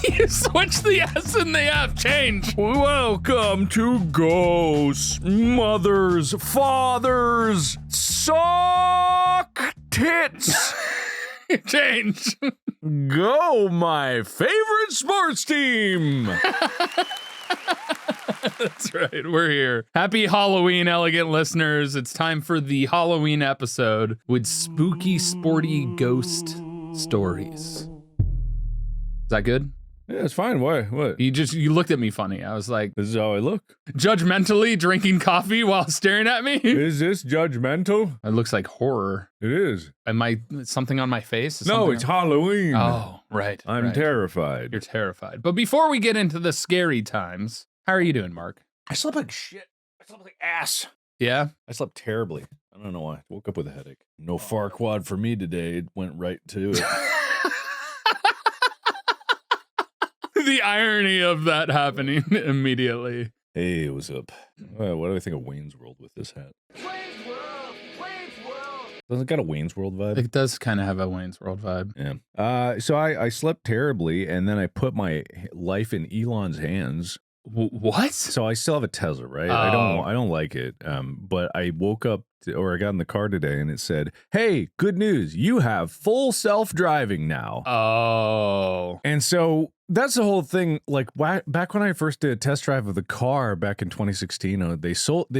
You switch the S and the F. Change. Welcome to Ghosts, Mothers, Fathers, Sock Tits. Change. Go, my favorite sports team. That's right. We're here. Happy Halloween, elegant listeners. It's time for the Halloween episode with spooky, sporty ghost stories. Is that good? Yeah, it's fine. Why? What? You looked at me funny. I was like, This is how I look. judgmentally drinking coffee while staring at me. Is this judgmental? It looks like horror. It is. Am I something on my face? Is No, something it's Halloween. Oh, right. I'm right. terrified. You're terrified. But before we get into the scary times, how are you doing, Mark? I slept like shit. I slept like ass. Yeah? I slept terribly. I don't know why. I woke up with a headache. No Farquad for me today. It went right to it. The irony of that happening immediately. Hey, what's up? What do I think of Wayne's World with this hat? Wayne's World! Wayne's World! Doesn't it got a Wayne's World vibe? It does kind of have a Wayne's World vibe. Yeah. So I slept terribly, and then I put my life in Elon's hands. What? So I still have a Tesla, right? Oh. I don't like it. But I woke up I got in the car today, and it said, "Hey, good news! You have full self-driving now." Oh. And so that's the whole thing. Like back when I first did a test drive of the car back in 2016, they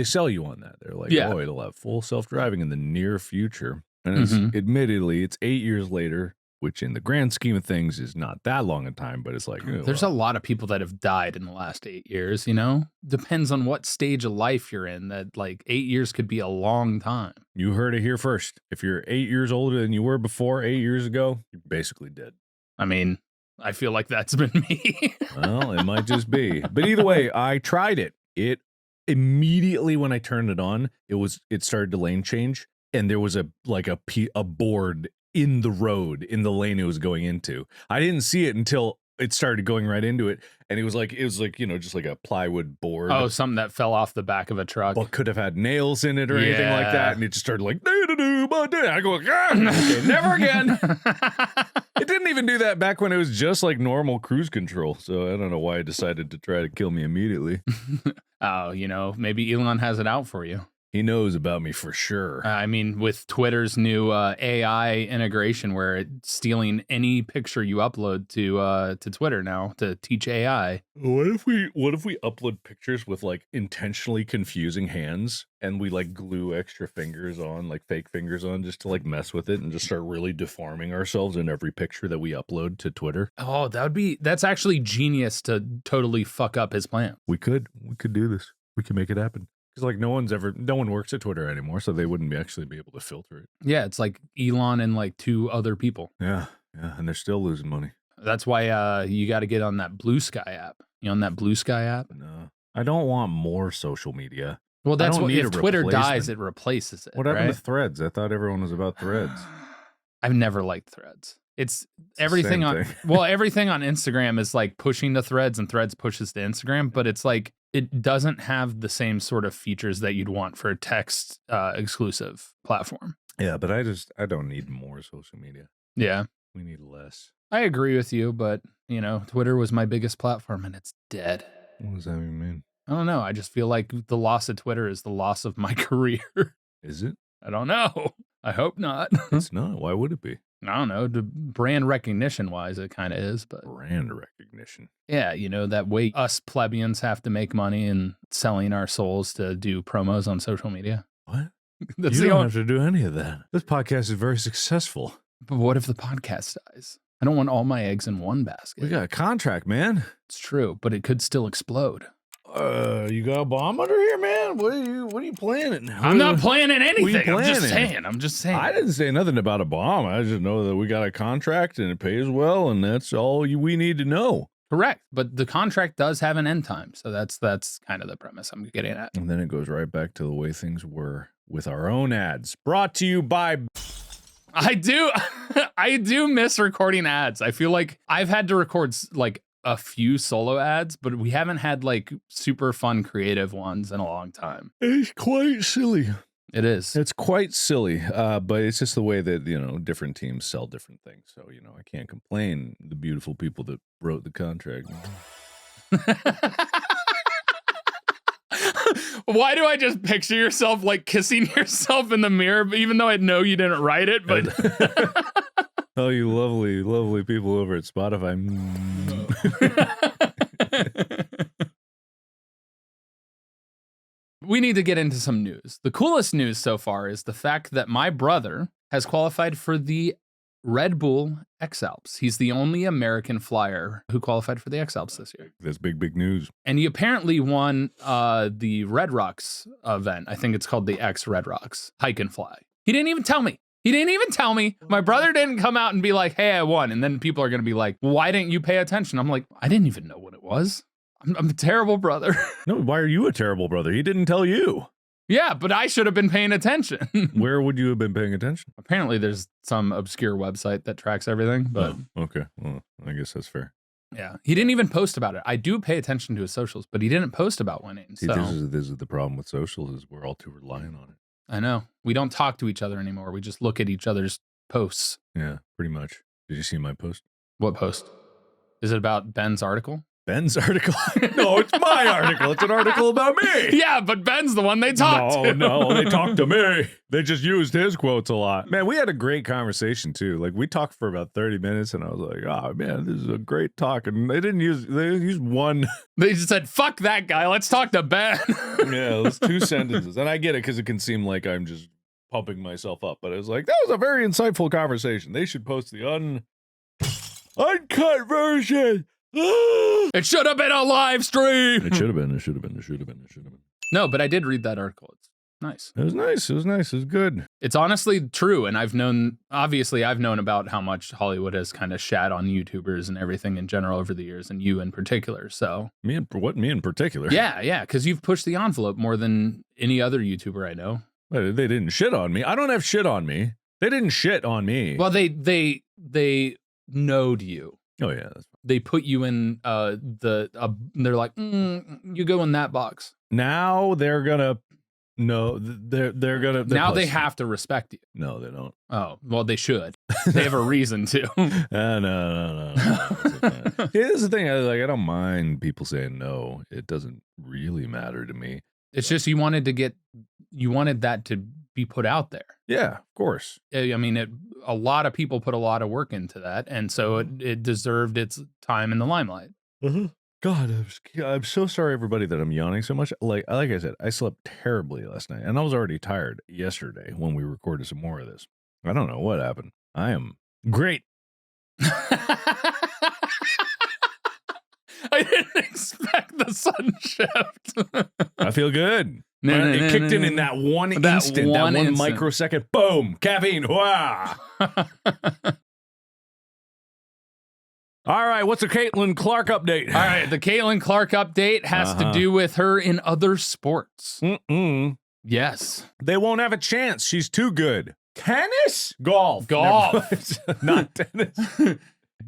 sell you on that. They're like, Yeah. "Oh, it'll have full self-driving in the near future." And it's, admittedly, it's 8 years later, which in the grand scheme of things is not that long a time, but it's like, There's a lot of people that have died in the last 8 years, you know? Depends on what stage of life you're in, that like 8 years could be a long time. You heard it here first. If you're 8 years older than you were before 8 years ago, you're basically dead. I mean, I feel like that's been me. Well, it might just be. But either way, I tried it. It immediately when I turned it on, it started to lane change, and there was a board in the road in the lane it was going into. I didn't see it until it started going right into it, and it was like just like a plywood board. Oh, something that fell off the back of a truck. But could have had nails in it or anything like Yeah. that, and it just started like I go, okay, never again. It didn't even do that back when it was just like normal cruise control. So I don't know why it decided to try to kill me immediately. Oh, maybe Elon has it out for you. He knows about me for sure. I mean, with Twitter's new AI integration, where it's stealing any picture you upload to Twitter now to teach AI. What if we upload pictures with like intentionally confusing hands, and we like glue extra fingers on, like fake fingers on, just to like mess with it and just start really deforming ourselves in every picture that we upload to Twitter? Oh, that's actually genius to totally fuck up his plan. We could do this. We could make it happen. Because like no one works at Twitter anymore, so they wouldn't actually be able to filter it. Yeah, it's like Elon and like 2 other people. Yeah, and they're still losing money. That's why you got to get on that Blue Sky app. You on that Blue Sky app? No, I don't want more social media. Well, that's don't what need if a Twitter dies, replacement. it replaces it. What happened right? to Threads? I thought everyone was about Threads. I've never liked Threads. It's the everything same on thing. well, everything on Instagram is like pushing to Threads, and Threads pushes to Instagram, but it's like it doesn't have the same sort of features that you'd want for a text exclusive platform. Yeah, but I don't need more social media. Yeah, We need less. I agree with you, but Twitter was my biggest platform and it's dead. What does that even mean? I don't know. I just feel like the loss of Twitter is the loss of my career. Is it? I don't know. I hope not. It's not. Why would it be? I don't know. The brand recognition wise, it kind of is, but Brand recognition. yeah, that way us plebeians have to make money and selling our souls to do promos on social media. What? That's You the don't only. have to do any of that. This podcast is very successful. But what if the podcast dies? I don't want all my eggs in one basket. We got a contract, man. It's true, but it could still explode. You got a bomb under here, man? What are you planning? I'm not planning anything. planning? I'm just saying. I didn't say nothing about a bomb. I just know that we got a contract and it pays well, and that's all we need to know. Correct, but the contract does have an end time, so that's kind of the premise I'm getting at. And then it goes right back to the way things were with our own ads. Brought to you by... I do miss recording ads. I feel like I've had to record like a few solo ads, but we haven't had like super fun creative ones in a long time. It's quite silly. It is. It's quite silly, but it's just the way that, different teams sell different things. So, I can't complain. The beautiful people that wrote the contract. Why do I just picture yourself like kissing yourself in the mirror, even though I know you didn't write it? But oh, you lovely, lovely people over at Spotify. We need to get into some news. The coolest news so far is the fact that my brother has qualified for the Red Bull X Alps. He's the only American flyer who qualified for the X Alps this year. That's big, big news. And he apparently won the Red Rocks event. I think it's called the X Red Rocks Hike and Fly. He didn't even tell me. My brother didn't come out and be like, hey, I won. And then people are going to be like, why didn't you pay attention? I'm like, I didn't even know what it was. I'm a terrible brother. No, why are you a terrible brother? He didn't tell you. Yeah, but I should have been paying attention. Where would you have been paying attention? Apparently there's some obscure website that tracks everything, but okay. Well, I guess that's fair. Yeah, he didn't even post about it. I do pay attention to his socials, but he didn't post about winning. See, So this is the problem with socials is we're all too reliant on it. I know. We don't talk to each other anymore. We just look at each other's posts. Yeah, pretty much. Did you see my post? What post? Is it about Ben's article? Ben's article? No, it's my article. It's an article about me. Yeah, but Ben's the one they talked to. No, they talked to me. They just used his quotes a lot. Man, we had a great conversation too. Like we talked for about 30 minutes and I was like, oh man, this is a great talk. And they used one. They just said, fuck that guy. Let's talk to Ben. Yeah, it was 2 sentences. And I get it because it can seem like I'm just pumping myself up. But it was like, that was a very insightful conversation. They should post the uncut version. It should have been a live stream. It should have been. No, but I did read that article. It's nice. It was nice. It was good. It's honestly true. And I've known about how much Hollywood has kind of shat on YouTubers and everything in general over the years, and you in particular. So me in particular? Yeah. Because you've pushed the envelope more than any other YouTuber I know. They didn't shit on me. I don't have shit on me. They didn't shit on me. Well, they knowed you. Oh yeah, that's fine. They put you in they're like, you go in that box. Now they're gonna now they have to respect you. No, they don't. Oh, well, they should. They have a reason to. No. Here's the thing. I don't mind people saying no. It doesn't really matter to me. It's just you wanted that to be put out there. Yeah, of course. I mean, a lot of people put a lot of work into that, and so it deserved its time in the limelight. Mm-hmm. God, I'm so sorry, everybody, that I'm yawning so much. Like I said, I slept terribly last night, and I was already tired yesterday when we recorded some more of this. I don't know what happened. I am great. I didn't expect the sun shift. I feel good. It kicked in that one instant, that one microsecond. Boom, caffeine. Wow. All right, what's the Cailtlin Clark update? All right, the Cailtlin Clark update has to do with her in other sports. Yes. They won't have a chance. She's too good. Tennis? Golf. Not tennis.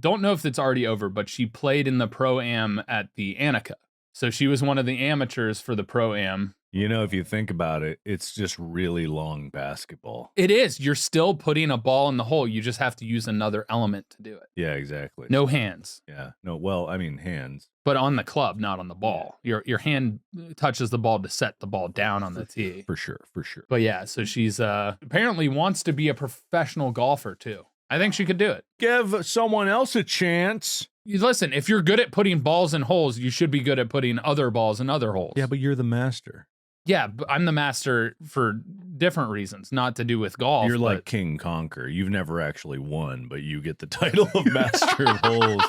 Don't know if it's already over, but she played in the Pro-Am at the Annika. So she was one of the amateurs for the Pro-Am. You know, if you think about it, it's just really long basketball. It is. You're still putting a ball in the hole. You just have to use another element to do it. Yeah, exactly. No hands. Yeah. No, well, I mean hands. But on the club, not on the ball. Your hand touches the ball to set the ball down on the tee. For sure. But yeah, so she's apparently wants to be a professional golfer too. I think she could do it. Give someone else a chance. Listen, if you're good at putting balls in holes, you should be good at putting other balls in other holes. Yeah, but you're the master. Yeah, but I'm the master for different reasons, not to do with golf. You're like King Conquer. You've never actually won, but you get the title of master of holes.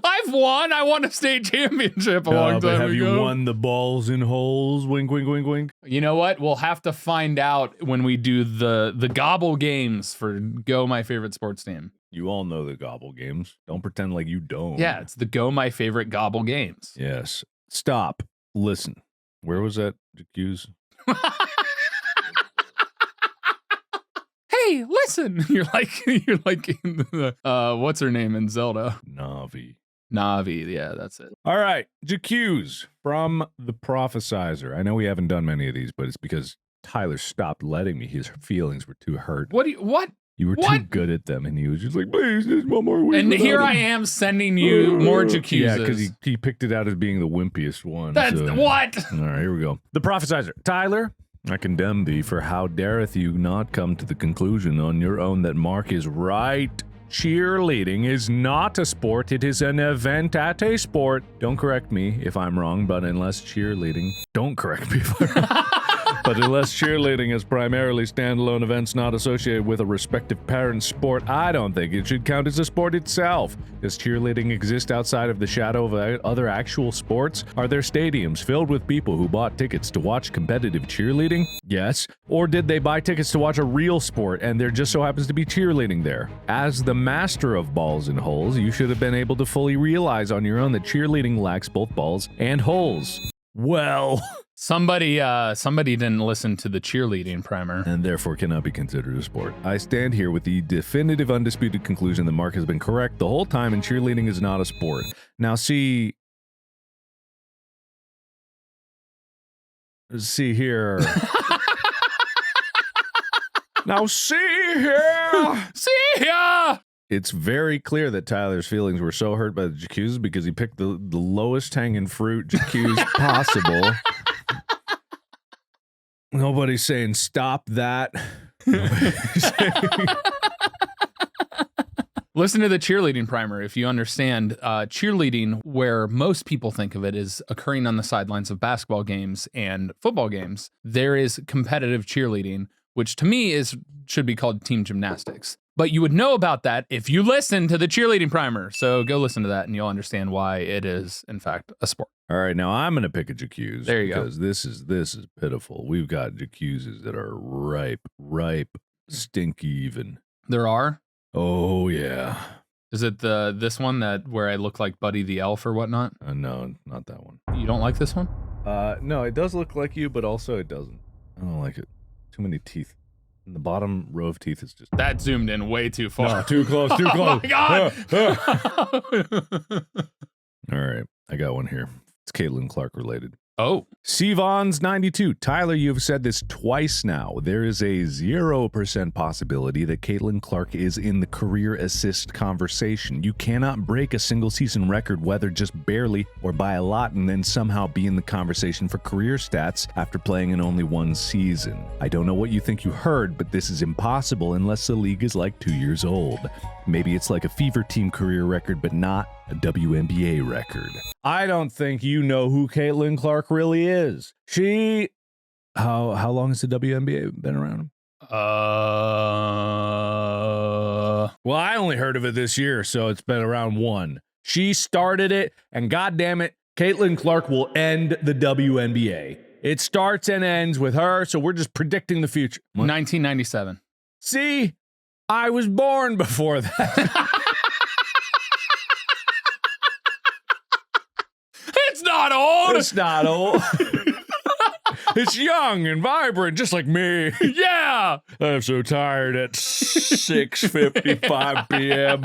I've won. I won a state championship a long time ago. Have you won the balls in holes? Wink, wink, wink, wink. You know what? We'll have to find out when we do the gobble games for Go My Favorite Sports Team. You all know the gobble games. Don't pretend like you don't. Yeah, it's the Go My Favorite Gobble Games. Yes. Stop. Listen. Where was that accused? Hey, listen. You're like in the, what's her name in Zelda? Navi, yeah, that's it. All right, J'accuse from the Prophesizer. I know we haven't done many of these, but it's because Tyler stopped letting me. His feelings were too hurt. What? You were too What? good at them, and he was just like, please, just one more week. And here without I him." am sending you more jacuzzas. Yeah, because he picked it out as being the wimpiest one. That's so. what? All right, here we go. The prophesizer. Tyler, I condemn thee, for how dareth you not come to the conclusion on your own that Mark is right. Cheerleading is not a sport, it is an event at a sport. Don't correct me if I'm wrong, but unless cheerleading... Don't correct me if I'm wrong. But unless cheerleading is primarily standalone events not associated with a respective parent's sport, I don't think it should count as a sport itself. Does cheerleading exist outside of the shadow of other actual sports? Are there stadiums filled with people who bought tickets to watch competitive cheerleading? Yes. Or did they buy tickets to watch a real sport and there just so happens to be cheerleading there? As the master of balls and holes, you should have been able to fully realize on your own that cheerleading lacks both balls and holes. Well... Somebody didn't listen to the cheerleading primer. And therefore cannot be considered a sport. I stand here with the definitive, undisputed conclusion that Mark has been correct the whole time and cheerleading is not a sport. Now see here. Now see here. See ya! It's very clear that Tyler's feelings were so hurt by the jacuzzi because he picked the lowest hanging fruit jacuzzi possible. Nobody's saying stop that. Listen to the cheerleading primer if you understand. Cheerleading, where most people think of it, is occurring on the sidelines of basketball games and football games. There is competitive cheerleading, which to me should be called team gymnastics. But you would know about that if you listen to the cheerleading primer. So go listen to that and you'll understand why it is, in fact, a sport. All right, now I'm going to pick a jacuzzi. There you go. Because this is pitiful. We've got jacuzzis that are ripe, stinky even. There are? Oh, yeah. Is it this one where I look like Buddy the Elf or whatnot? No, not that one. You don't like this one? No, it does look like you, but also it doesn't. I don't like it. Too many teeth. And the bottom row of teeth is just... That zoomed in way too far. No, too close, too Oh close. my God! All right, I got one here. It's Cailtlin Clark related. Oh. Sevons92. Tyler, you've said this twice now. There is a 0% possibility that Cailtlin Clark is in the career assist conversation. You cannot break a single season record, whether just barely or by a lot, and then somehow be in the conversation for career stats after playing in only one season. I don't know what you think you heard, but this is impossible unless the league is like 2 years old. Maybe it's like a Fever Team career record, but not a WNBA record. I don't think you know who Cailtlin Clark really is. How long has the WNBA been around? Well, I only heard of it this year, so it's been around one. She started it, and goddamn it, Cailtlin Clark will end the WNBA. It starts and ends with her, so we're just predicting the future. What? 1997. See? I was born before that. It's not old. It's not old. It's young and vibrant, just like me. Yeah. I'm so tired at 6:55 p.m.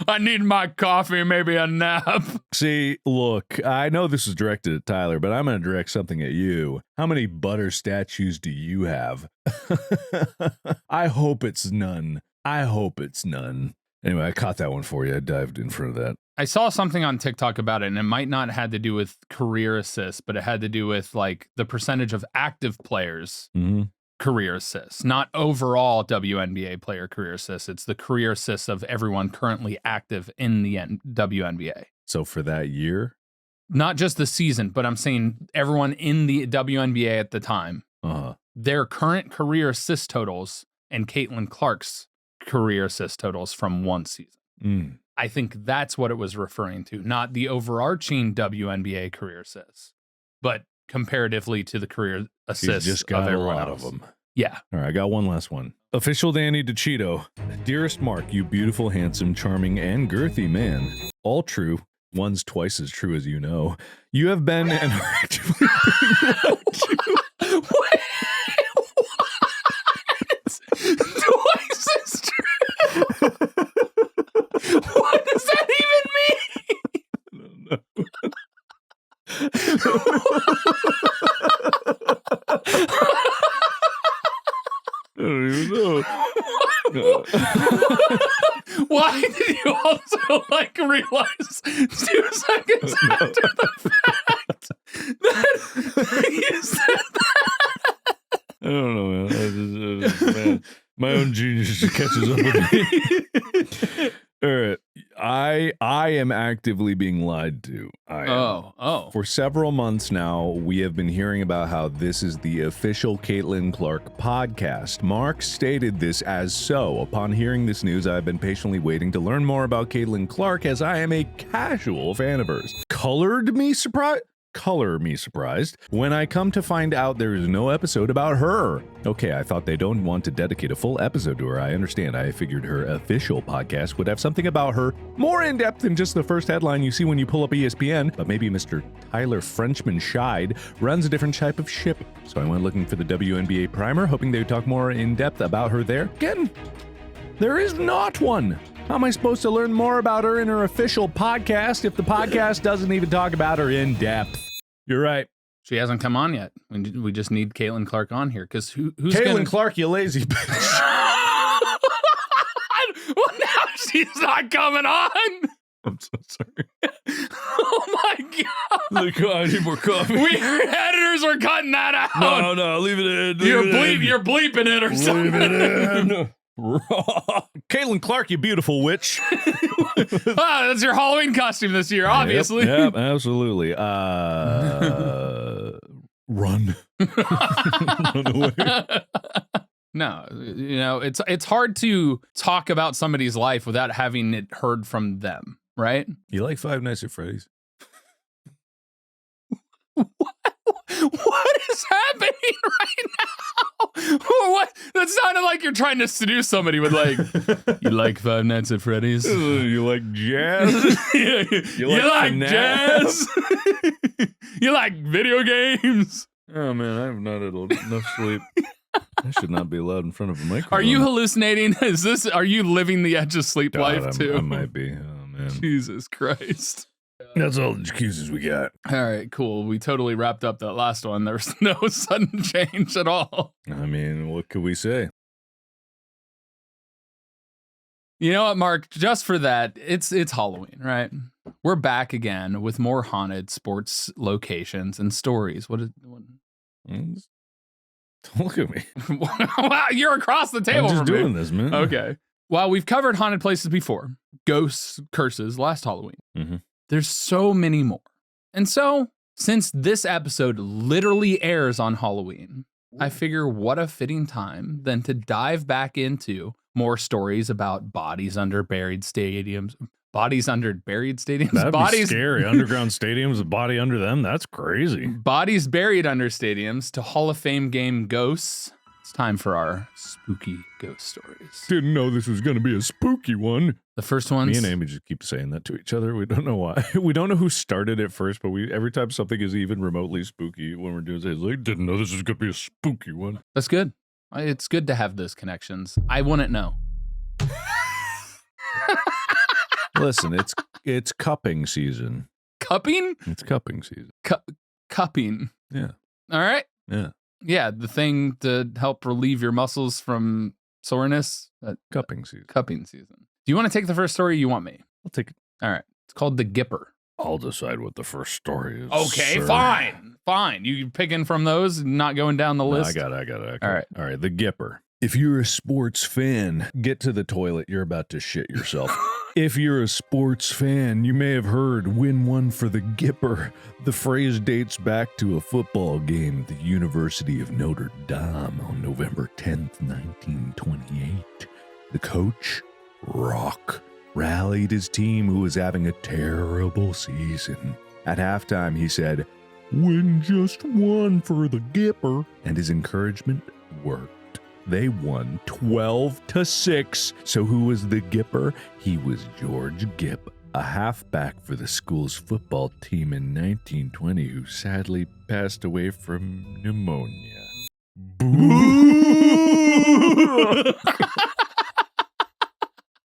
I need my coffee, maybe a nap. See, look, I know this is directed at Tyler, but I'm going to direct something at you. How many butter statues do you have? I hope it's none. Anyway, I caught that one for you. I dived in front of that. I saw something on TikTok about it, and it might not have to do with career assists, but it had to do with like the percentage of active players career assists, not overall WNBA player career assists. It's the career assists of everyone currently active in the WNBA. So for that year? Not just the season, but I'm saying everyone in the WNBA at the time. Their current career assist totals and Cailtlin Clark's career assist totals from one season. I think that's what it was referring to, not the overarching WNBA career assists, but comparatively to the career assists just got of everyone a lot else. of them. Yeah. All right, I got one last one. Official Danny DeCito. Dearest Mark, you beautiful, handsome, charming, and girthy man. All true. One's twice as true as you know. You have been and are actively Wait, what? Twice as true. What does that even mean? Why did you also like realize 2 seconds after the fact that you said that? I don't know, man. Man, my own genius just catches up with me. All right. I am actively being lied to. For several months now, we have been hearing about how this is the official Cailtlin Clark podcast. Mark stated this as so. Upon hearing this news, I've been patiently waiting to learn more about Cailtlin Clark as I am a casual fan of hers. Color me surprised when I come to find out there is no episode about her. Okay, I thought they don't want to dedicate a full episode to her. I understand. I figured her official podcast would have something about her more in depth than just the first headline you see when you pull up ESPN. But maybe Mr. Tyler Frenchman Scheid runs a different type of ship. So I went looking for the WNBA primer, hoping they would talk more in depth about her there. Again, there is not one. How am I supposed to learn more about her in her official podcast if the podcast doesn't even talk about her in depth? You're right. She hasn't come on yet. We just need Cailtlin Clark on here because who's Cailtlin Clark, you lazy bitch. Well, now she's not coming on. I'm so sorry. Oh my god! I need more coffee. We editors are cutting that out. No, leave it in. You're bleeping it or something. Leave it in. Cailtlin Clark, you beautiful witch. That's your Halloween costume this year, obviously. Yep, absolutely. Run. Run away. No, it's hard to talk about somebody's life without having it heard from them, right? You like Five Nights at Freddy's? What is happening right now? What? That sounded like you're trying to seduce somebody with like, you like Five Nights at Freddy's? You like jazz? You like jazz? You like video games? Oh man, I have not had enough sleep. I should not be allowed in front of a microphone. Are you hallucinating? Are you living the edge of sleep life too? I might be. Oh man. Jesus Christ. That's all the excuses we got. All right, cool. We totally wrapped up that last one. There was no sudden change at all. I mean, what could we say? You know what, Mark? Just for that, it's Halloween, right? We're back again with more haunted sports locations and stories. What? Don't look at me. Wow, you're across the table. I'm just from doing me. this, man. Okay. Well, we've covered haunted places before. Ghosts, curses, last Halloween. Mm-hmm. There's so many more. And so, since this episode literally airs on Halloween, I figure what a fitting time than to dive back into more stories about bodies under buried stadiums. Bodies under buried stadiums? That'd bodies, be scary. Underground stadiums, a body under them. That's crazy. Bodies buried under stadiums to Hall of Fame game ghosts. It's time for our spooky ghost stories. Didn't know this was going to be a spooky one. The first ones. Me and Amy just keep saying that to each other. We don't know why. We don't know who started it first, but every time something is even remotely spooky, when we're doing it, it's like, didn't know this was going to be a spooky one. That's good. It's good to have those connections. I wouldn't know. Listen, it's cupping season. Cupping? It's cupping season. Cupping. Yeah. All right. Yeah. Yeah, the thing to help relieve your muscles from soreness. Cupping season. Cupping season. Do you want to take the first story or you want me? I'll take it. All right. It's called the Gipper. I'll decide what the first story is. Okay, sir. fine. You picking from those, not going down the list? No, I got it. All right. All right, the Gipper. If you're a sports fan, get to the toilet. You're about to shit yourself. If you're a sports fan, you may have heard win one for the Gipper. The phrase dates back to a football game at the University of Notre Dame on November 10th, 1928. The coach, Rock, rallied his team who was having a terrible season. At halftime, he said, "Win just one for the Gipper," and his encouragement worked. They won 12-6. So who was the Gipper? He was George Gipp, a halfback for the school's football team in 1920 who sadly passed away from pneumonia. Boo!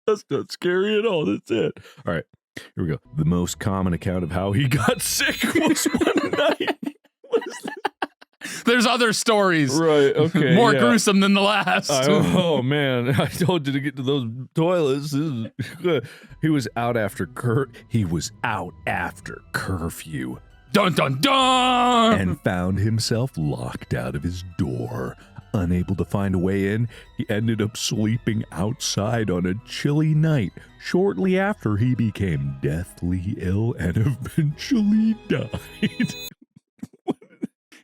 That's not scary at all. That's it. All right, here we go. The most common account of how he got sick was one night. What is this? There's other stories. Right, okay. More gruesome than the last. Oh, man. I told you to get to those toilets. He was out after curfew. Dun, dun, dun! And found himself locked out of his door. Unable to find a way in, he ended up sleeping outside on a chilly night shortly after he became deathly ill and eventually died.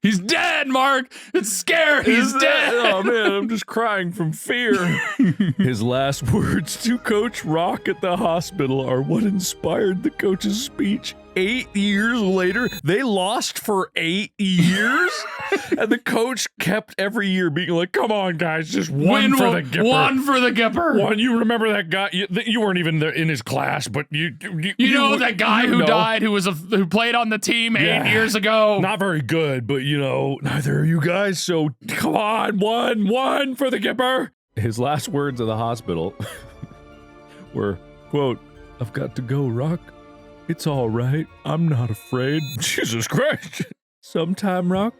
He's dead, Mark. It's scary. He's dead. Oh, man, I'm just crying from fear. His last words to Coach Rock at the hospital are what inspired the coach's speech. 8 years later, they lost for 8 years, and the coach kept every year being like, "Come on, guys, just one for the Gipper. One for the Gipper. One. You remember that guy? You weren't even there in his class, but you know that guy who died, who played on the team 8 years ago. Not very good, but neither are you guys. So come on, one for the Gipper." His last words at the hospital were, quote, "I've got to go, Rock. It's all right. I'm not afraid." Jesus Christ. Sometime, Rock,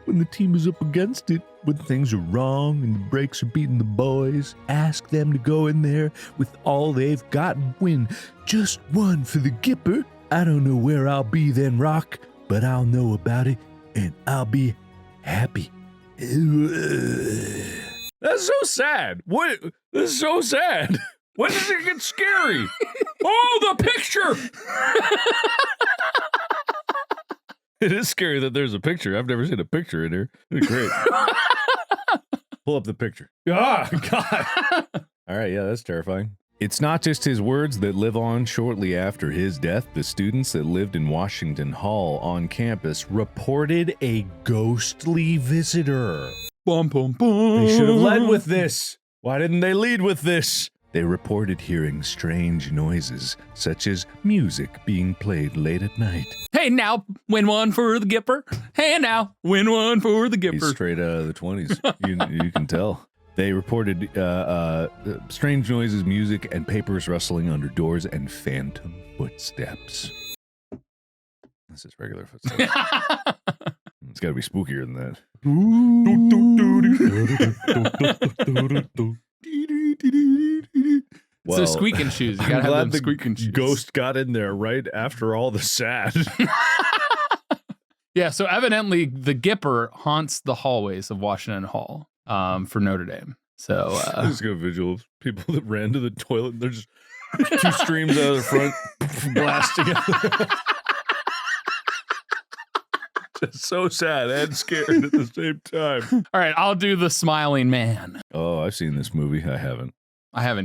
when the team is up against it, when things are wrong and the brakes are beating the boys, ask them to go in there with all they've got and win. Just one for the Gipper. I don't know where I'll be then, Rock, but I'll know about it and I'll be happy. That's so sad. What? This is so sad. When does it get scary? Oh, the picture! It is scary that there's a picture. I've never seen a picture in here. It's great. Pull up the picture. Ah, God. All right, yeah, that's terrifying. It's not just his words that live on shortly after his death. The students that lived in Washington Hall on campus reported a ghostly visitor. Bum, bum, bum. They should have led with this. Why didn't they lead with this? They reported hearing strange noises, such as music being played late at night. Hey, now, win one for the Gipper. Hey, now, win one for the Gipper. He's straight out of the 20s. You can tell. They reported strange noises, music, and papers rustling under doors and phantom footsteps. This is regular footsteps. It's got to be spookier than that. It's those squeaking shoes. You gotta have them squeaking shoes. Ghost got in there right after all the sad. Yeah, so evidently the Gipper haunts the hallways of Washington Hall for Notre Dame. So I just got a visual of people that ran to the toilet and they're just 2 streams out of the front blasting out. Just so sad and scared at the same time. All right, I'll do the Smiling Man. Oh, I've seen this movie. I haven't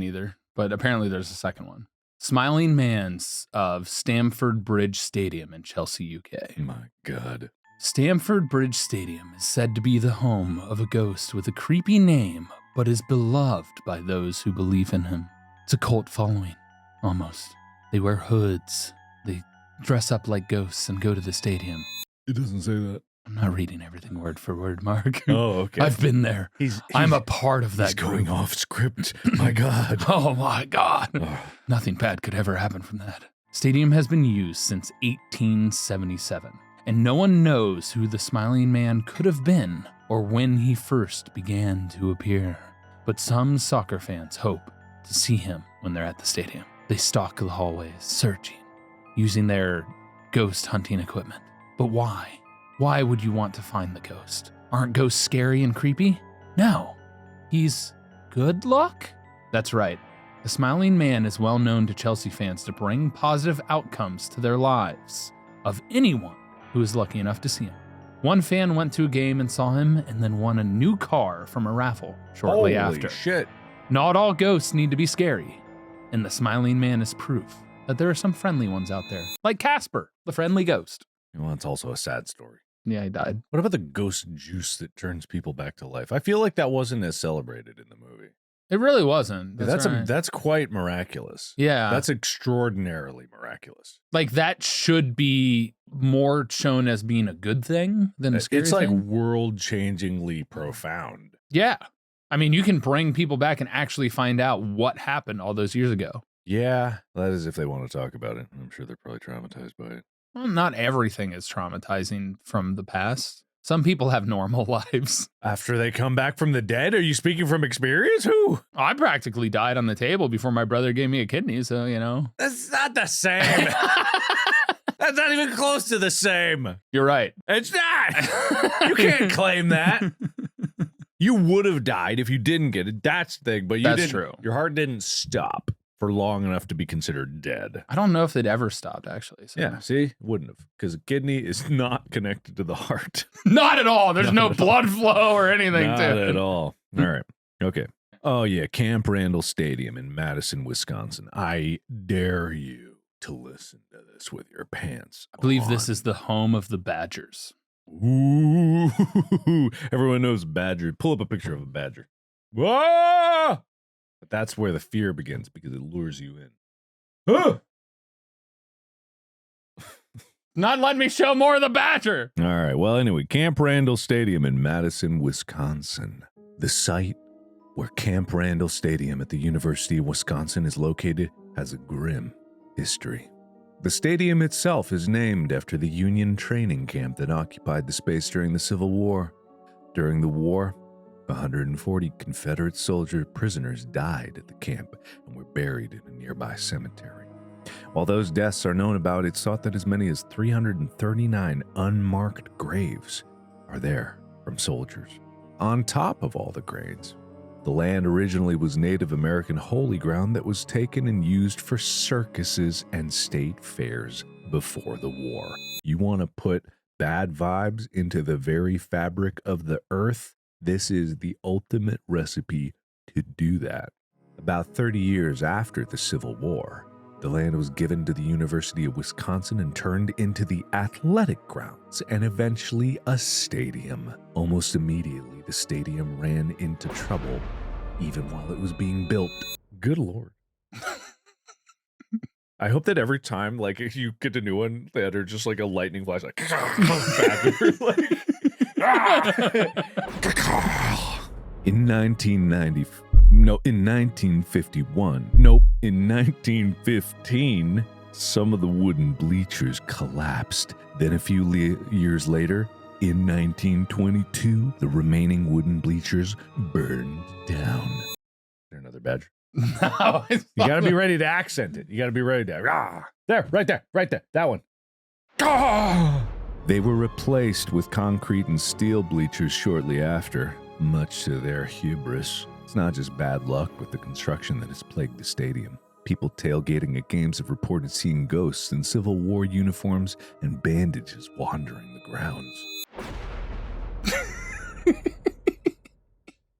either, but apparently there's a second one. Smiling Man of Stamford Bridge Stadium in Chelsea, UK. My God. Stamford Bridge Stadium is said to be the home of a ghost with a creepy name, but is beloved by those who believe in him. It's a cult following, almost. They wear hoods. They dress up like ghosts and go to the stadium. It doesn't say that. I'm not reading everything word for word, Mark. Oh, okay. I've been there. I'm a part of that group. Going off script. My God. Oh, my God. Nothing bad could ever happen from that. Stadium has been used since 1877, and no one knows who the Smiling Man could have been or when he first began to appear. But some soccer fans hope to see him when they're at the stadium. They stalk the hallways, searching, using their ghost hunting equipment. But why? Why would you want to find the ghost? Aren't ghosts scary and creepy? No. He's good luck? That's right. The Smiling Man is well known to Chelsea fans to bring positive outcomes to their lives of anyone who is lucky enough to see him. One fan went to a game and saw him and then won a new car from a raffle shortly after. Holy shit. Not all ghosts need to be scary, and the Smiling Man is proof that there are some friendly ones out there, like Casper, the friendly ghost. Well, it's also a sad story. Yeah, he died. What about the ghost juice that turns people back to life? I feel like that wasn't as celebrated in the movie. It really wasn't. That's quite miraculous. Yeah. That's extraordinarily miraculous. Like, that should be more shown as being a good thing than a scary thing. It's like world-changingly profound. Yeah. I mean, you can bring people back and actually find out what happened all those years ago. Yeah, that is if they want to talk about it. I'm sure they're probably traumatized by it. Well, not everything is traumatizing from the past. Some people have normal lives. After they come back from the dead? Are you speaking from experience? Who? I practically died on the table before my brother gave me a kidney, so, you know. That's not the same. That's not even close to the same. You're right. It's not. You can't claim that. You would have died if you didn't get it. That's the thing, but you That's didn't. true. Your heart didn't stop for long enough to be considered dead. I don't know if they'd ever stopped, actually. So. Yeah, see? Wouldn't have. Because a kidney is not connected to the heart. Not at all. There's Not no at blood flow or anything, Not to it. at all. All right. Okay. Oh, yeah. Camp Randall Stadium in Madison, Wisconsin. I dare you to listen to this with your pants I believe this is the home of the Badgers. Ooh. Everyone knows badger. Pull up a picture of a badger. Whoa! But that's where the fear begins because it lures you in. Ah! Not letting me show more of the Badger. All right. Well, anyway, Camp Randall Stadium in Madison, Wisconsin. The site where Camp Randall Stadium at the University of Wisconsin is located has a grim history. The stadium itself is named after the Union training camp that occupied the space during the Civil War. During the war, 140 Confederate soldier prisoners died at the camp and were buried in a nearby cemetery. While those deaths are known about, it's thought that as many as 339 unmarked graves are there from soldiers. On top of all the graves, the land originally was Native American holy ground that was taken and used for circuses and state fairs before the war. You want to put bad vibes into the very fabric of the earth? This is the ultimate recipe to do that. About 30 years after the Civil War, the land was given to the University of Wisconsin and turned into the athletic grounds and eventually a stadium. Almost immediately, the stadium ran into trouble, even while it was being built. Good Lord. I hope that every time, like, if you get a new one, that are just like a lightning flash, like, in 1915, some of the wooden bleachers collapsed. Then a few years later, in 1922, the remaining wooden bleachers burned down. Is there another badger? No, You gotta be ready to accent it. You gotta be ready to. There, right there, that one. They were replaced with concrete and steel bleachers shortly after, much to their hubris. It's not just bad luck with the construction that has plagued the stadium. People tailgating at games have reported seeing ghosts in Civil War uniforms and bandages wandering the grounds.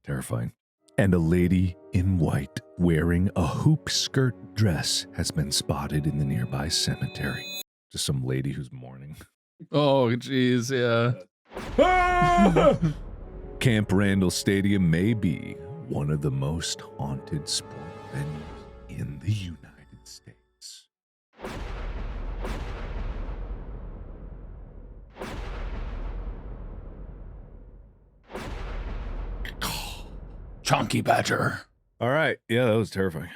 Terrifying. And a lady in white wearing a hoop skirt dress has been spotted in the nearby cemetery. Just some lady who's mourning. Oh, geez, yeah. Camp Randall Stadium may be one of the most haunted sport venues in the United States. Chonky Badger. All right. Yeah, that was terrifying.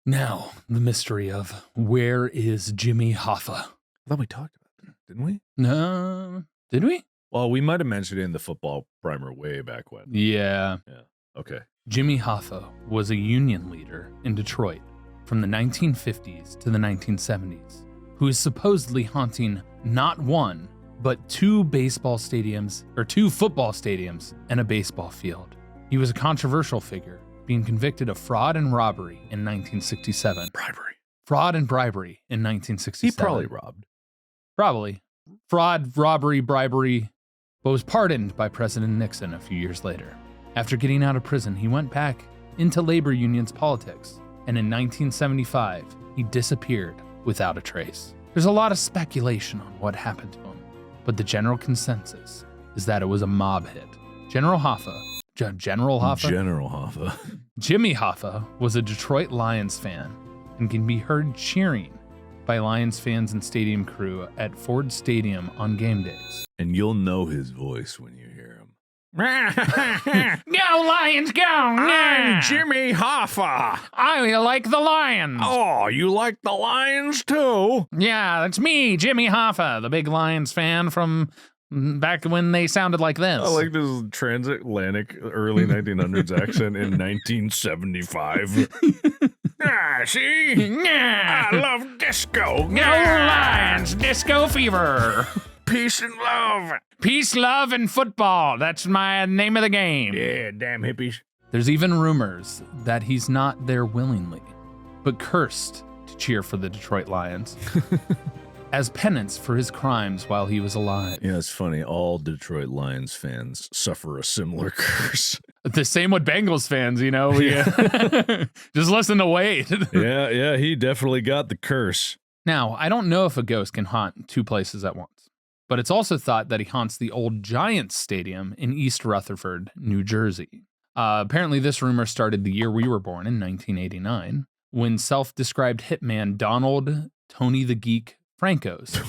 Now, the mystery of where is Jimmy Hoffa? I thought we talked about that, didn't we? No, did we? Well, we might have mentioned it in the football primer way back when. Yeah. Okay. Jimmy Hoffa was a union leader in Detroit from the 1950s to the 1970s, who is supposedly haunting not one, but two football stadiums and a baseball field. He was a controversial figure, being convicted of fraud and robbery in 1967. Bribery. Fraud and bribery in 1967. He probably robbed. Probably. Fraud, robbery, bribery, but was pardoned by President Nixon a few years later. After getting out of prison, he went back into labor unions politics, and in 1975, he disappeared without a trace. There's a lot of speculation on what happened to him, but the general consensus is that it was a mob hit. General Hoffa. Jimmy Hoffa was a Detroit Lions fan and can be heard cheering by Lions fans and stadium crew at Ford Stadium on game days. And you'll know his voice when you hear him. Go Lions, go! I'm Jimmy Hoffa. I like the Lions. Oh, you like the Lions too? Yeah, that's me, Jimmy Hoffa, the big Lions fan from back when they sounded like this. I like this transatlantic early 1900s accent in 1975. See? I love disco. No lines, disco fever. Peace and love. Peace, love, and football. That's my name of the game. Yeah, damn hippies. There's even rumors that he's not there willingly, but cursed to cheer for the Detroit Lions as penance for his crimes while he was alive. Yeah, it's funny. All Detroit Lions fans suffer a similar curse. The same with Bengals fans, you know. Just listen to Wade. Yeah, he definitely got the curse. Now, I don't know if a ghost can haunt two places at once, but it's also thought that he haunts the old Giants Stadium in East Rutherford, New Jersey. Apparently, this rumor started the year we were born in 1989, when self-described hitman Donald Tony the Geek Francos.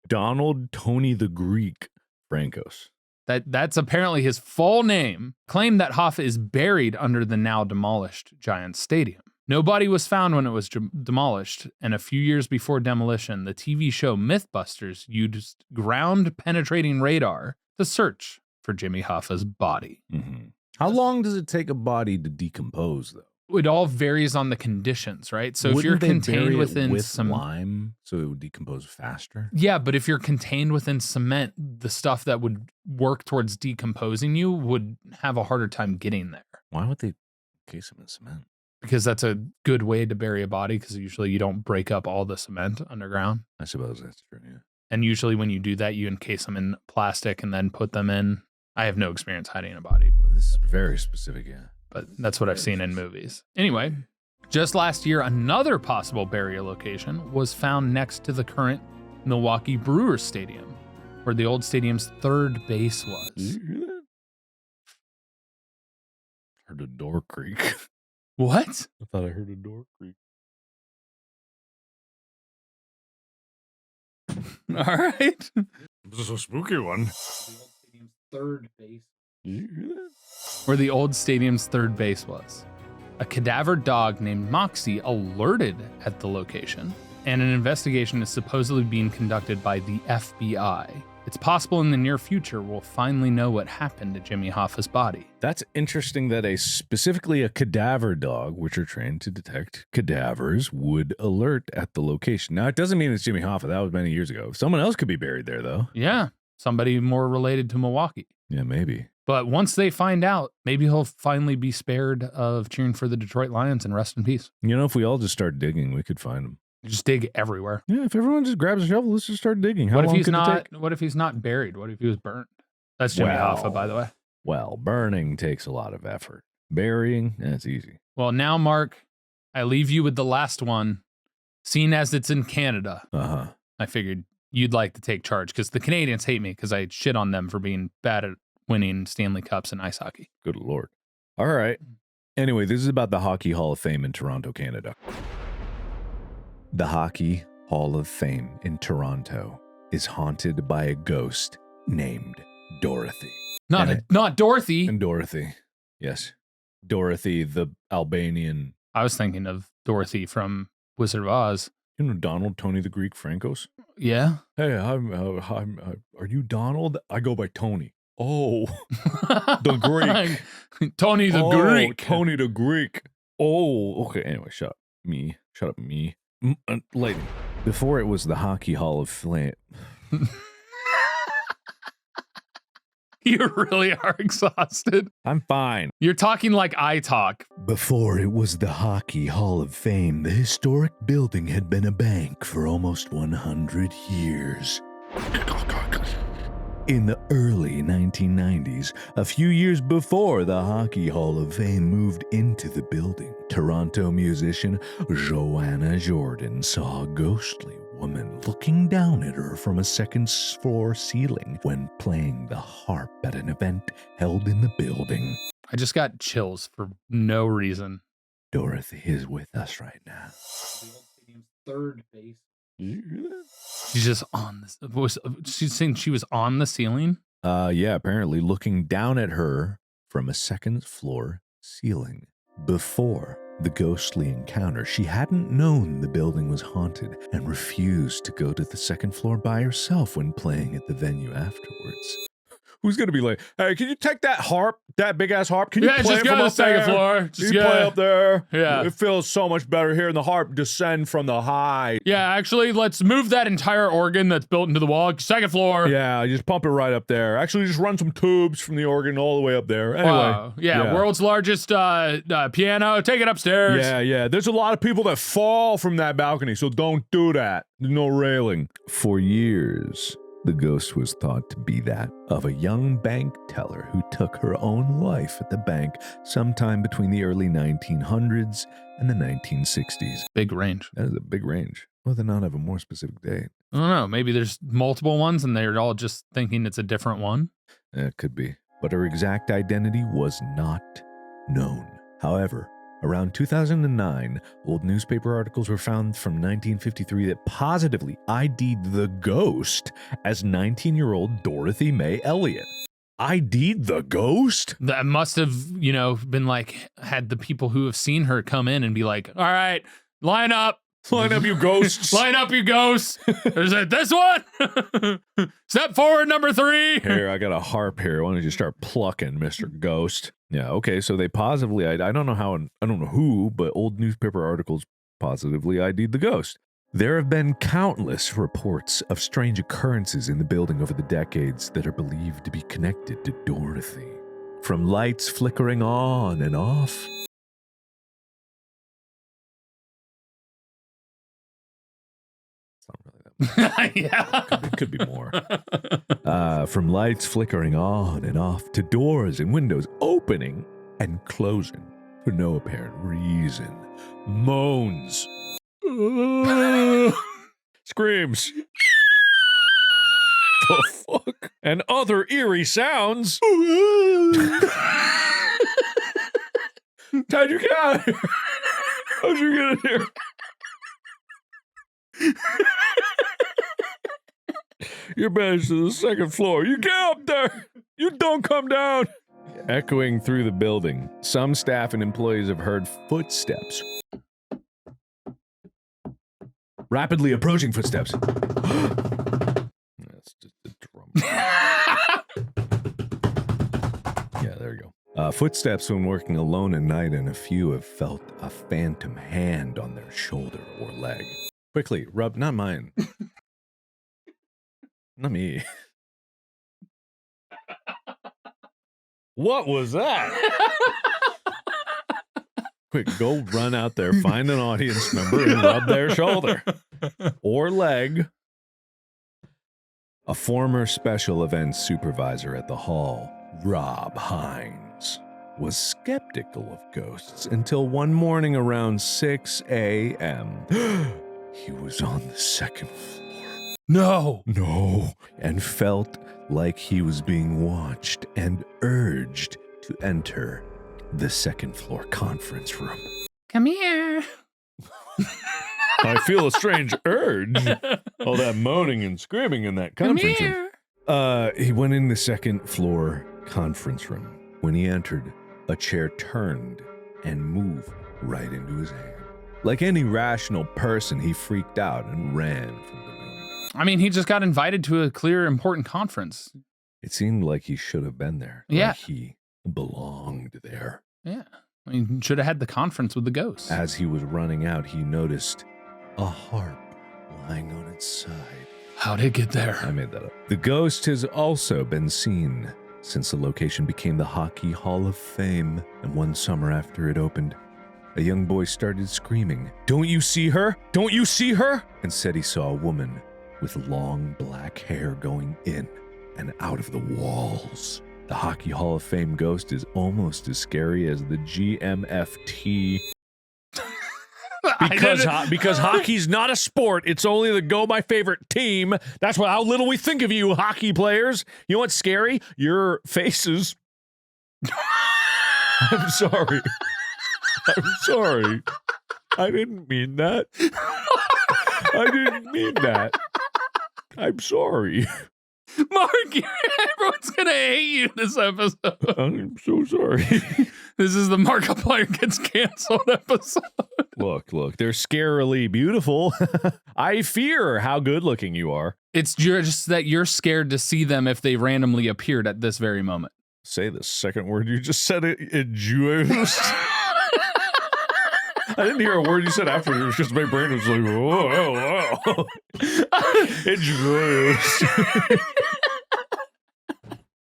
Donald Tony the Greek Francos. That's apparently his full name, claimed that Hoffa is buried under the now demolished Giants Stadium. No body was found when it was demolished, and a few years before demolition, the TV show Mythbusters used ground-penetrating radar to search for Jimmy Hoffa's body. Mm-hmm. How long does it take a body to decompose, though? It all varies on the conditions, right? So if you're Wouldn't they contained bury it within with some lime, so it would decompose faster. Yeah, but if you're contained within cement, the stuff that would work towards decomposing you would have a harder time getting there. Why would they encase them in cement? Because that's a good way to bury a body, because usually you don't break up all the cement underground. I suppose that's true, yeah. And usually when you do that, you encase them in plastic and then put them in. I have no experience hiding a body, Well, this is very specific, yeah. but that's what I've seen in movies. Anyway, just last year, another possible burial location was found next to the current Milwaukee Brewers Stadium, where the old stadium's third base was. Did you hear that? Heard a door creak. What? I thought I heard a door creak. All right. This is a spooky one. Third base. Did you hear that? Where the old stadium's third base was. A cadaver dog named Moxie alerted at the location, and an investigation is supposedly being conducted by the FBI. It's possible in the near future we'll finally know what happened to Jimmy Hoffa's body. That's interesting that specifically a cadaver dog, which are trained to detect cadavers, would alert at the location. Now, it doesn't mean it's Jimmy Hoffa. That was many years ago. Someone else could be buried there, though. Yeah, somebody more related to Milwaukee. Yeah, maybe. But once they find out, maybe he'll finally be spared of cheering for the Detroit Lions and rest in peace. You know, if we all just start digging, we could find him. Just dig everywhere. Yeah, if everyone just grabs a shovel, let's just start digging. How What if long he's could it not? take? What if he's not buried? What if he was burnt? That's Jimmy Hoffa, by the way. Well, burning takes a lot of effort. Burying, that's easy. Well, now, Mark, I leave you with the last one. Seeing as it's in Canada, Uh-huh. I figured you'd like to take charge because the Canadians hate me because I shit on them for being bad at winning Stanley Cups in ice hockey. Good Lord. All right. Anyway, this is about the Hockey Hall of Fame in Toronto, Canada. The Hockey Hall of Fame in Toronto is haunted by a ghost named Dorothy. Not Dorothy. And Dorothy. Yes. Dorothy, the Albanian. I was thinking of Dorothy from Wizard of Oz. You know Donald Tony the Greek Francos? Yeah. Hey, are you Donald? I go by Tony. Oh, the Greek. Tony the Greek. Tony the Greek. Oh, okay. Anyway, shut up, me. Lady. Before it was the Hockey Hall of Fame. You really are exhausted. I'm fine. You're talking like I talk. Before it was the Hockey Hall of Fame, the historic building had been a bank for almost 100 years. In the early 1990s, a few years before the Hockey Hall of Fame moved into the building, Toronto musician Joanna Jordan saw a ghostly woman looking down at her from a second-floor ceiling when playing the harp at an event held in the building. I just got chills for no reason. Dorothy is with us right now. Third base. She's just on this. She's saying she was on the ceiling? Yeah, apparently looking down at her from a second-floor ceiling. Before the ghostly encounter, she hadn't known the building was haunted and refused to go to the second floor by herself when playing at the venue afterwards. Who's gonna be like, hey, can you take that harp, that big ass harp? Can you play just it go from to the up second there? floor. Can Just you play up there? Yeah. It feels so much better hearing the harp descend from the high. Yeah, actually, let's move that entire organ that's built into the wall. Second floor. Yeah, just pump it right up there. Actually, just run some tubes from the organ all the way up there. Anyway. Wow. Yeah, world's largest piano. Take it upstairs. Yeah. There's a lot of people that fall from that balcony, so don't do that. There's no railing. For years, the ghost was thought to be that of a young bank teller who took her own life at the bank sometime between the early 1900s and the 1960s. Big range. That is a big range. Well, they not have a more specific date. I don't know. Maybe there's multiple ones and they're all just thinking it's a different one. It could be. But her exact identity was not known. However, around 2009, old newspaper articles were found from 1953 that positively ID'd the ghost as 19-year-old Dorothy Mae Elliott. ID'd the ghost? That must have, been like, had the people who have seen her come in and be like, all right, line up. Line up, you ghosts. Line up, you ghosts. Is it this one? Step forward, number 3. Here, I got a harp here. Why don't you start plucking, Mr. Ghost? Yeah, okay, so they positively, I don't know how, I don't know who, but old newspaper articles positively ID'd the ghost. There have been countless reports of strange occurrences in the building over the decades that are believed to be connected to Dorothy. From lights flickering on and off, Yeah. It could be more. From lights flickering on and off to doors and windows opening and closing for no apparent reason. Moans. Screams. The fuck? And other eerie sounds. How'd you get out of here? How'd you get in here? You're banished to the second floor. You get up there! You don't come down! Echoing through the building, some staff and employees have heard footsteps. Rapidly approaching footsteps. That's just a drum. Yeah, there you go. Footsteps when working alone at night, and a few have felt a phantom hand on their shoulder or leg. Quickly, rub, not mine. Not me. What was that? Quick, go run out there, find an audience member, and rub their shoulder or leg. A former special events supervisor at the hall, Rob Hines, was skeptical of ghosts until one morning around 6 a.m. He was on the second floor. No, and felt like he was being watched and urged to enter the second floor conference room. Come here. I feel a strange urge. All that moaning and screaming in that conference room. He went in the second floor conference room. When he entered, a chair turned and moved right into his hand. Like any rational person, he freaked out and ran from the room. I mean, he just got invited to a clear, important conference. It seemed like he should have been there. Yeah. Like he belonged there. Yeah. I mean, should have had the conference with the ghosts. As he was running out, he noticed a harp lying on its side. How'd it get there? I made that up. The ghost has also been seen since the location became the Hockey Hall of Fame, and one summer after it opened, a young boy started screaming, "Don't you see her? Don't you see her?" and said he saw a woman with long black hair going in and out of the walls. The Hockey Hall of Fame ghost is almost as scary as the GMFT. Because hockey's not a sport. It's only the go my favorite team. That's how little we think of you, hockey players. You know what's scary? Your faces. I'm sorry. I'm sorry. I didn't mean that. I didn't mean that. I'm sorry. Mark, everyone's gonna hate you this episode. I'm so sorry. This is the Markiplier gets canceled episode. Look, they're scarily beautiful. I fear how good looking you are. It's just that you're scared to see them if they randomly appeared at this very moment. Say the second word you just said. It juiced. I didn't hear a word you said after. It was just my brain was like, whoa. It juiced.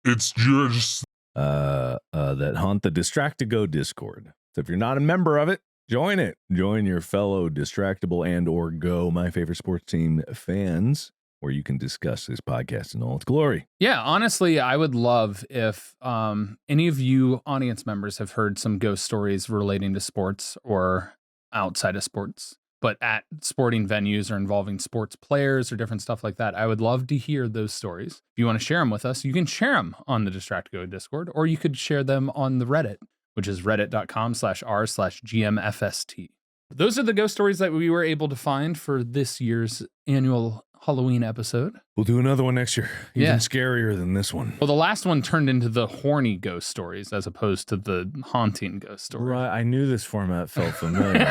It's just that Haunt the Distractigo Discord. So if you're not a member of it, join it. Join your fellow Distractible and or Go My Favorite Sports Team fans, where you can discuss this podcast in all its glory. Yeah, honestly, I would love if any of you audience members have heard some ghost stories relating to sports or outside of sports, but at sporting venues or involving sports players or different stuff like that. I would love to hear those stories. If you want to share them with us, you can share them on the Distractigo Discord, or you could share them on the Reddit, which is reddit.com/r/gmfst. Those are the ghost stories that we were able to find for this year's annual Halloween episode. We'll do another one next year. Even scarier than this one. Well, the last one turned into the horny ghost stories as opposed to the haunting ghost stories. Right, I knew this format felt familiar.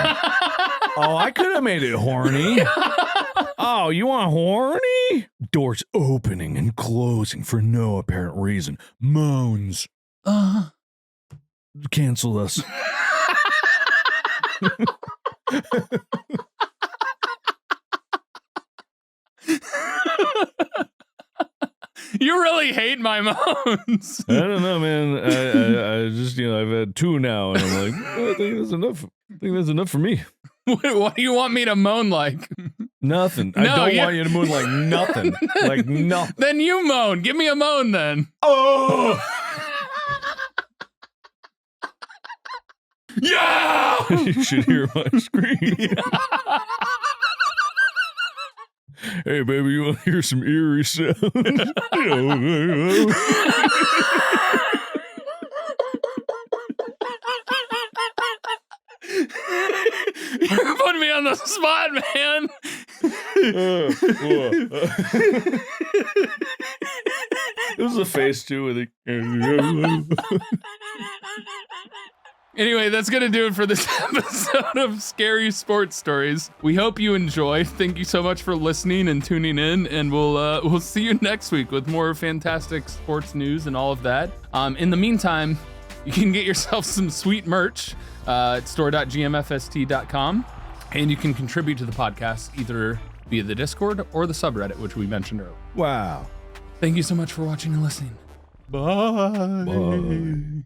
Oh, I could have made it horny. Oh, you want horny? Doors opening and closing for no apparent reason. Moans. Cancel us. You really hate my moans. I don't know, man. I just, I've had two now, and I'm like, I think that's enough. I think that's enough for me. What do you want me to moan like? Nothing. I don't want you to moan like nothing. Like nothing. Then you moan. Give me a moan then. Oh! Yeah! You should hear my scream. Hey, baby, you want to hear some eerie sounds? You're putting me on the spot, man. This is a face, too, with it. Anyway, that's going to do it for this episode of Scary Sports Stories. We hope you enjoy. Thank you so much for listening and tuning in, and we'll see you next week with more fantastic sports news and all of that. In the meantime, you can get yourself some sweet merch at store.gmfst.com, and you can contribute to the podcast either via the Discord or the subreddit, which we mentioned earlier. Wow. Thank you so much for watching and listening. Bye. Bye.